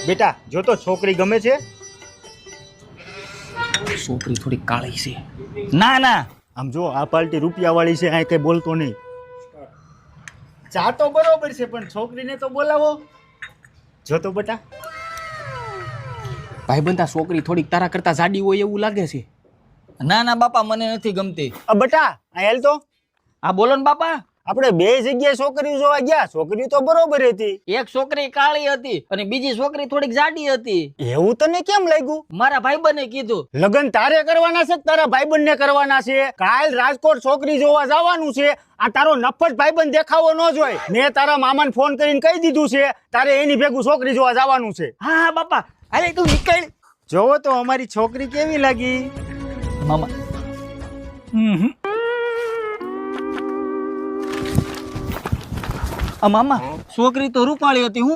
બેટા જો તો છોકરી ગમે છે? છોકરી થોડી કાળી છે. ના ના, આમ જો આ પાર્ટી રૂપિયા વાળી છે, આ કઈ બોલતો નહીં. ચા તો બરોબર છે પણ છોકરીને તો બોલાવો. જો તો બેટા. ભાઈબંધ આ છોકરી થોડીક તારા કરતા જાડી હોય એવું લાગે છે. ના ના બાપા, મને નથી ગમતી. બેટા આ હેલ તો. હા બોલો ને બાપા. આપણે બે જગ્યાએ છોકરીઓ જોવા ગયા, છોકરીઓ તો બરોબર હતી. એક છોકરી કાળી હતી અને બીજી છોકરી થોડીક જાડી હતી. એવું તને કેમ લાગ્યું? મારા ભાઈબંધે કીધું. લગન તારે કરવાના છે કે તારા ભાઈબંધને કરવાના છે? કાલ રાજકોટ છોકરી જોવા જવાનું છે. આ તારો નફ્ફટ ભાઈબંધ દેખાવો ન જોઈએ. મેં તારા મામાને ફોન કરીને કહી દીધું છે તારે એની ભેગું છોકરી જોવા જવાનું છે. હા હા બાપા, અરે તું નીકળ. જોવો તો અમારી છોકરી કેવી લાગી. મામા મામા છોકરી તો રૂપાળી હતી, હું